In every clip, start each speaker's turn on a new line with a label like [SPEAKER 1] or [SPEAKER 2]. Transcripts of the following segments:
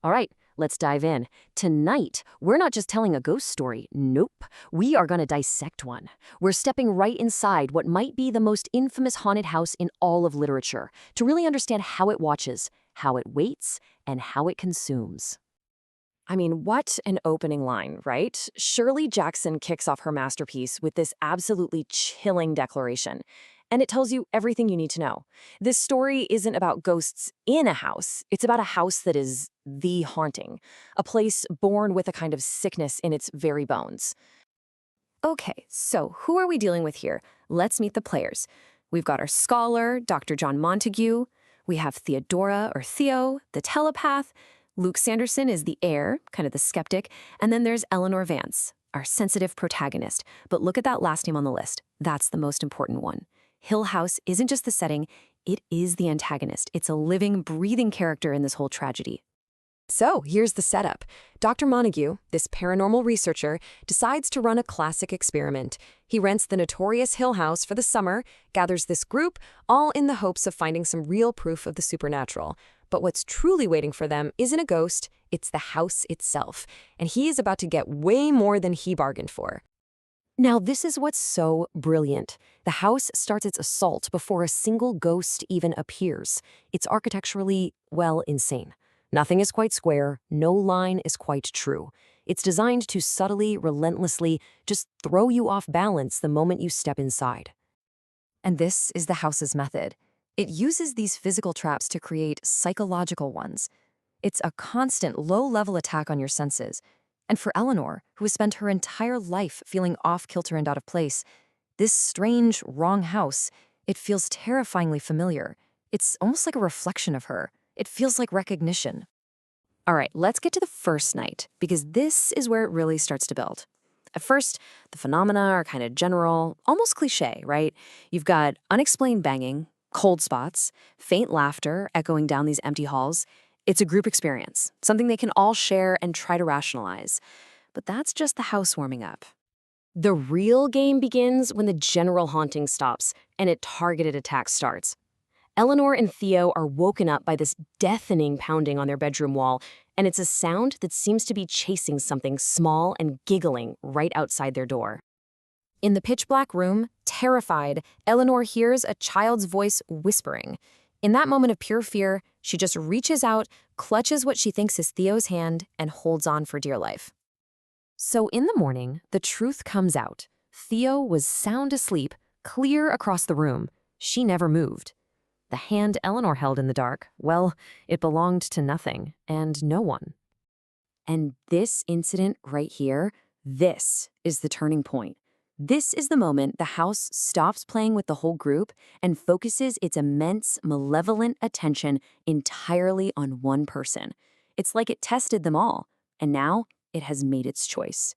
[SPEAKER 1] All right, let's dive in. Tonight, we're not just telling a ghost story. Nope. We are going to dissect one. We're stepping right inside what might be the most infamous haunted house in all of literature to really understand how it watches, how it waits, and how it consumes.
[SPEAKER 2] I mean, what an opening line, right? Shirley Jackson kicks off her masterpiece with this absolutely chilling declaration. And it tells you everything you need to know. This story isn't about ghosts in a house, it's about a house that is the haunting, a place born with a kind of sickness in its very bones. Okay, so who are we dealing with here? Let's meet the players. We've got our scholar, Dr. John Montague. We have Theodora, or Theo, the telepath. Luke Sanderson is the heir, kind of the skeptic. And then there's Eleanor Vance, our sensitive protagonist. But look at that last name on the list. That's the most important one. Hill House isn't just the setting, it is the antagonist. It's a living, breathing character in this whole tragedy. So here's the setup. Dr. Montague, this paranormal researcher, decides to run a classic experiment. He rents the notorious Hill House for the summer, gathers this group, all in the hopes of finding some real proof of the supernatural. But what's truly waiting for them isn't a ghost, it's the house itself. And he is about to get way more than he bargained for. Now, this is what's so brilliant. The house starts its assault before a single ghost even appears. It's architecturally, well, insane. Nothing is quite square, no line is quite true. It's designed to subtly, relentlessly, just throw you off balance the moment you step inside. And this is the house's method. It uses these physical traps to create psychological ones. It's a constant, low-level attack on your senses. And for Eleanor, who has spent her entire life feeling off-kilter and out of place, this strange, wrong house, it feels terrifyingly familiar. It's almost like a reflection of her. It feels like recognition. All right, let's get to the first night, because this is where it really starts to build. At first, the phenomena are kind of general, almost cliche, right? You've got unexplained banging, cold spots, faint laughter echoing down these empty halls. It's a group experience, something they can all share and try to rationalize. But that's just the house warming up. The real game begins when the general haunting stops and a targeted attack starts. Eleanor and Theo are woken up by this deafening pounding on their bedroom wall, and it's a sound that seems to be chasing something small and giggling right outside their door. In the pitch-black room, terrified, Eleanor hears a child's voice whispering. In that moment of pure fear, she just reaches out, clutches what she thinks is Theo's hand, and holds on for dear life. So in the morning, the truth comes out. Theo was sound asleep, clear across the room. She never moved. The hand Eleanor held in the dark, well, it belonged to nothing and no one. And this incident right here, this is the turning point. This is the moment the house stops playing with the whole group and focuses its immense, malevolent attention entirely on one person. It's like it tested them all, and now it has made its choice.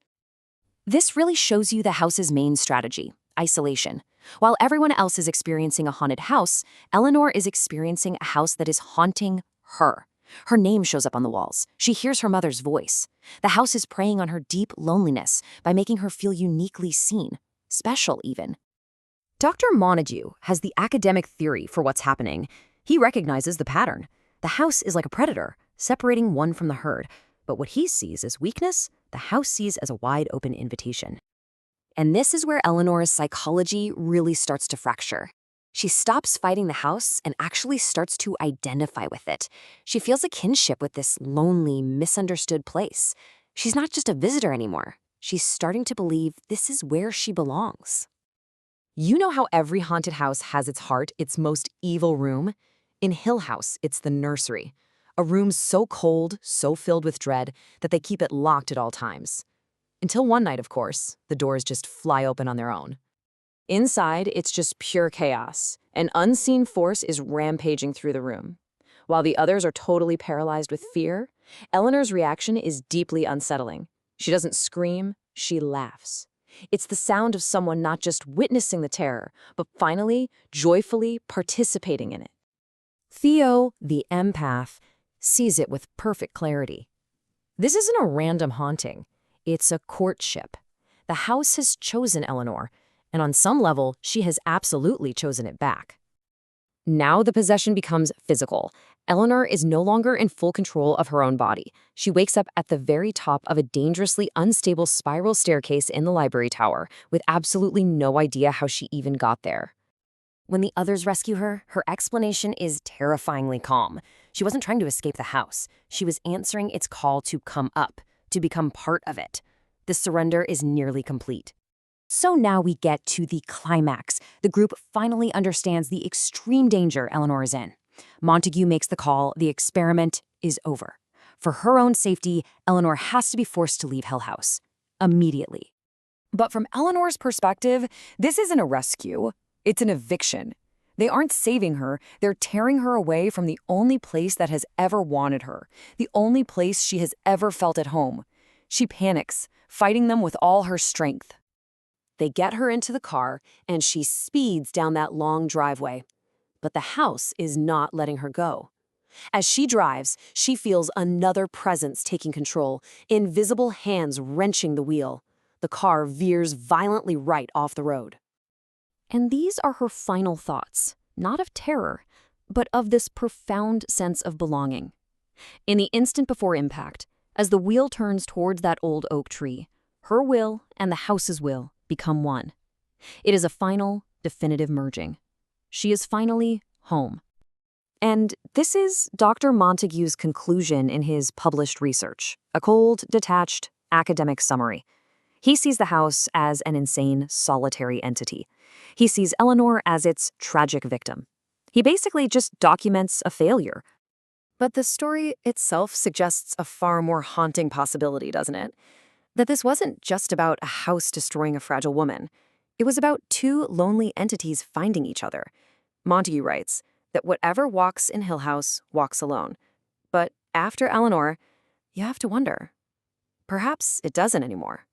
[SPEAKER 2] This really shows you the house's main strategy: isolation. While everyone else is experiencing a haunted house, Eleanor is experiencing a house that is haunting her. Her name shows up on the walls. She hears her mother's voice. The house is preying on her deep loneliness by making her feel uniquely seen, special even. Dr. Montague has the academic theory for what's happening. He recognizes the pattern. The house is like a predator, separating one from the herd. But what he sees as weakness, the house sees as a wide-open invitation. And this is where Eleanor's psychology really starts to fracture. She stops fighting the house and actually starts to identify with it. She feels a kinship with this lonely, misunderstood place. She's not just a visitor anymore. She's starting to believe this is where she belongs. You know how every haunted house has its heart, its most evil room? In Hill House, it's the nursery. A room so cold, so filled with dread, that they keep it locked at all times. Until one night, of course, the doors just fly open on their own. Inside, it's just pure chaos. An unseen force is rampaging through the room. While the others are totally paralyzed with fear, Eleanor's reaction is deeply unsettling. She doesn't scream, she laughs. It's the sound of someone not just witnessing the terror, but finally, joyfully participating in it. Theo, the empath, sees it with perfect clarity. This isn't a random haunting. It's a courtship. The house has chosen Eleanor, and on some level, she has absolutely chosen it back. Now the possession becomes physical. Eleanor is no longer in full control of her own body. She wakes up at the very top of a dangerously unstable spiral staircase in the library tower, with absolutely no idea how she even got there.
[SPEAKER 1] When the others rescue her, her explanation is terrifyingly calm. She wasn't trying to escape the house. She was answering its call to come up, to become part of it. The surrender is nearly complete. So now we get to the climax. The group finally understands the extreme danger Eleanor is in. Montague makes the call. The experiment is over. For her own safety, Eleanor has to be forced to leave Hill House. Immediately.
[SPEAKER 2] But from Eleanor's perspective, this isn't a rescue. It's an eviction. They aren't saving her. They're tearing her away from the only place that has ever wanted her, the only place she has ever felt at home. She panics, fighting them with all her strength. They get her into the car, and she speeds down that long driveway. But the house is not letting her go. As she drives, she feels another presence taking control, invisible hands wrenching the wheel. The car veers violently right off the road. And these are her final thoughts, not of terror, but of this profound sense of belonging. In the instant before impact, as the wheel turns towards that old oak tree, her will and the house's will become one. It is a final, definitive merging. She is finally home. And this is Dr. Montague's conclusion in his published research, a cold, detached, academic summary. He sees the house as an insane, solitary entity. He sees Eleanor as its tragic victim. He basically just documents a failure. But the story itself suggests a far more haunting possibility, doesn't it? That this wasn't just about a house destroying a fragile woman. It was about two lonely entities finding each other. Montague writes that whatever walks in Hill House walks alone. But after Eleanor, you have to wonder. Perhaps it doesn't anymore.